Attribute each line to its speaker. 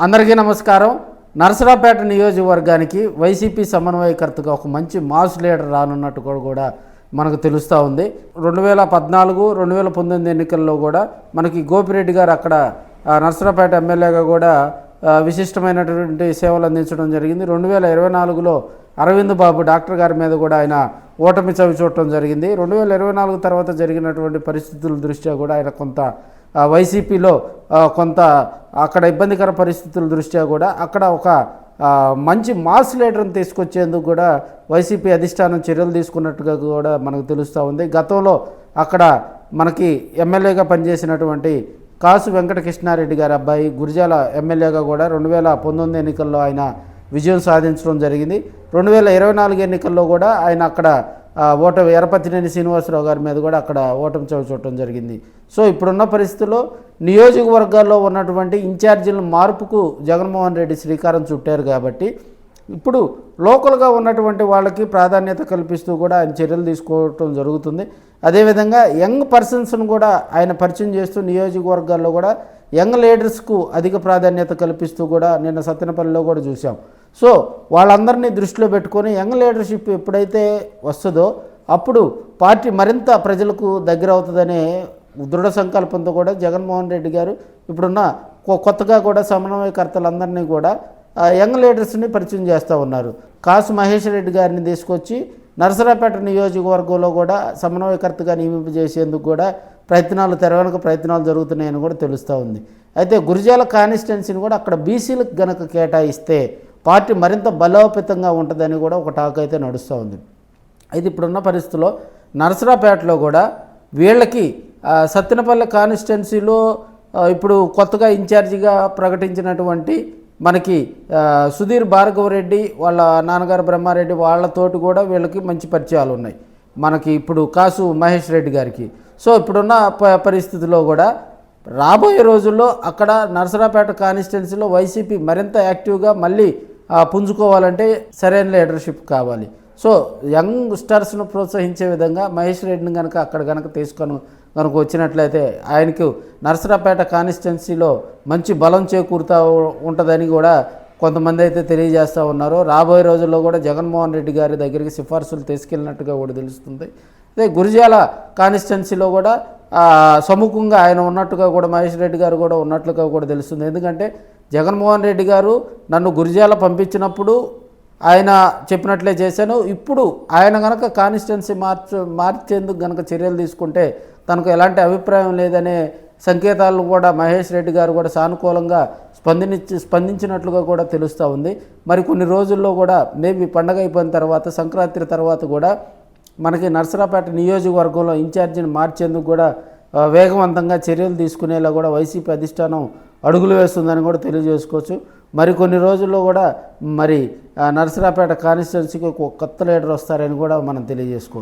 Speaker 1: అందరికీ నమస్కారం. నరసరావుపేట నియోజకవర్గానికి వైసీపీ సమన్వయకర్తగా ఒక మంచి మాస్ లీడర్ రానున్నట్టు కూడా మనకు తెలుస్తూ ఉంది. 2014, 2019 ఎన్నికల్లో కూడా మనకి గోపిరెడ్డి గారు అక్కడ నరసరావుపేట ఎమ్మెల్యేగా కూడా విశిష్టమైనటువంటి సేవలు అందించడం జరిగింది. 2024లో అరవింద్ బాబు డాక్టర్ గారి మీద కూడా ఆయన ఓటమి చవి చూడటం జరిగింది. 2024 తర్వాత జరిగినటువంటి పరిస్థితుల దృష్ట్యా కూడా ఆయన కొంత వైసీపీలో కొంత అక్కడ ఇబ్బందికర పరిస్థితుల దృష్ట్యా కూడా అక్కడ ఒక మంచి మాస్ లీడర్ని తీసుకొచ్చేందుకు కూడా వైసీపీ అధిష్టానం చర్యలు తీసుకున్నట్టుగా కూడా మనకు తెలుస్తూ ఉంది. గతంలో అక్కడ మనకి ఎమ్మెల్యేగా పనిచేసినటువంటి కాసు వెంకటకృష్ణారెడ్డి గారి అబ్బాయి గురిజాల ఎమ్మెల్యేగా కూడా 2019 ఎన్నికల్లో ఆయన విజయం సాధించడం జరిగింది. 2024 ఎన్నికల్లో కూడా ఆయన అక్కడ ఓటమి ఎరపతినేని శ్రీనివాసరావు గారి మీద కూడా అక్కడ ఓటమి చవి చూడటం జరిగింది. సో ఇప్పుడున్న పరిస్థితుల్లో నియోజకవర్గాల్లో ఉన్నటువంటి ఇన్ఛార్జీల మార్పుకు జగన్మోహన్ రెడ్డి శ్రీకారం చుట్టారు కాబట్టి ఇప్పుడు లోకల్గా ఉన్నటువంటి వాళ్ళకి ప్రాధాన్యత కల్పిస్తూ కూడా ఆయన చర్యలు తీసుకోవటం జరుగుతుంది. అదేవిధంగా యంగ్ పర్సన్స్ను కూడా ఆయన పరిచయం చేస్తూ నియోజకవర్గాల్లో కూడా యంగ్ లీడర్స్కు అధిక ప్రాధాన్యత కల్పిస్తూ కూడా నిన్న సత్తెనపల్లిలో కూడా చూసాం. సో వాళ్ళందరినీ దృష్టిలో పెట్టుకొని యంగ్ లీడర్షిప్ ఎప్పుడైతే వస్తుందో అప్పుడు పార్టీ మరింత ప్రజలకు దగ్గర అవుతుందనే దృఢ సంకల్పంతో కూడా జగన్మోహన్ రెడ్డి గారు ఇప్పుడున్న కొత్తగా కూడా సమన్వయకర్తలందరినీ కూడా యంగ్ లీడర్స్ని పరిచయం చేస్తూ ఉన్నారు. కాసు మహేష్ రెడ్డి గారిని తీసుకొచ్చి నరసరావుపేట నియోజకవర్గంలో కూడా సమన్వయకర్తగా నియమింపజేసేందుకు కూడా ప్రయత్నాలు జరుగుతున్నాయని కూడా తెలుస్తూ ఉంది. అయితే గురిజాల కాన్స్టిట్యున్సీని కూడా అక్కడ బీసీలకు గనక కేటాయిస్తే పార్టీ మరింత బలోపేతంగా ఉంటుందని కూడా ఒక టాక్ అయితే నడుస్తూ ఉంది. అయితే ఇప్పుడున్న పరిస్థితుల్లో నరసరావుపేటలో కూడా వీళ్ళకి సత్తెనపల్లి కాన్స్టిట్యున్సీలో ఇప్పుడు కొత్తగా ఇన్ఛార్జిగా ప్రకటించినటువంటి మనకి సుధీర్ భార్గవరెడ్డి వాళ్ళ నాన్నగారు బ్రహ్మారెడ్డి వాళ్ళతోటి కూడా వీళ్ళకి మంచి పరిచయాలు ఉన్నాయి మనకి ఇప్పుడు కాసు మహేష్ రెడ్డి గారికి. సో ఇప్పుడున్న పరిస్థితిలో కూడా రాబోయే రోజుల్లో అక్కడ నరసరావుపేట కాన్స్టిట్యున్సీలో వైసీపీ మరింత యాక్టివ్గా మళ్ళీ పుంజుకోవాలంటే సరైన లీడర్షిప్ కావాలి. సో యంగ్ స్టార్స్ను ప్రోత్సహించే విధంగా మహేష్ రెడ్డిని కనుక అక్కడ కనుక కనుక వచ్చినట్లయితే ఆయనకు నరసరావుపేట కాన్స్టిట్యున్సీలో మంచి బలం చేకూరుతూ ఉంటుందని కూడా కొంతమంది అయితే తెలియజేస్తూ ఉన్నారు. రాబోయే రోజుల్లో కూడా జగన్మోహన్ రెడ్డి గారి దగ్గరికి సిఫార్సులు తీసుకెళ్ళినట్టుగా కూడా తెలుస్తుంది. అదే గురిజాల కాన్స్టిట్యున్సీలో కూడా సముఖంగా ఆయన ఉన్నట్టుగా కూడా మహేష్ రెడ్డి గారు కూడా ఉన్నట్లుగా కూడా తెలుస్తుంది. ఎందుకంటే జగన్మోహన్ రెడ్డి గారు నన్ను గురిజాల పంపించినప్పుడు ఆయన చెప్పినట్లే చేశాను. ఇప్పుడు ఆయన కనుక కాన్స్టిట్యున్సీ మార్చేందుకు కనుక చర్యలు తీసుకుంటే తనకు ఎలాంటి అభిప్రాయం లేదనే సంకేతాలను కూడా మహేష్ రెడ్డి గారు కూడా సానుకూలంగా స్పందించినట్లుగా కూడా తెలుస్తూ ఉంది. మరి కొన్ని రోజుల్లో కూడా మేబీ పండగ అయిపోయిన తర్వాత సంక్రాంతి తర్వాత కూడా మనకి నరసరావుపేట నియోజకవర్గంలో ఇన్ఛార్జిని మార్చేందుకు కూడా వేగవంతంగా చర్యలు తీసుకునేలా కూడా వైసీపీ అధిష్టానం అడుగులు వేస్తుందని కూడా తెలియజేసుకోవచ్చు. మరి కొన్ని రోజుల్లో కూడా మరి నరసరావుపేట కాన్స్టిట్యున్సీకి ఒక కొత్త లీడర్ వస్తారని కూడా మనం తెలియజేసుకోవచ్చు.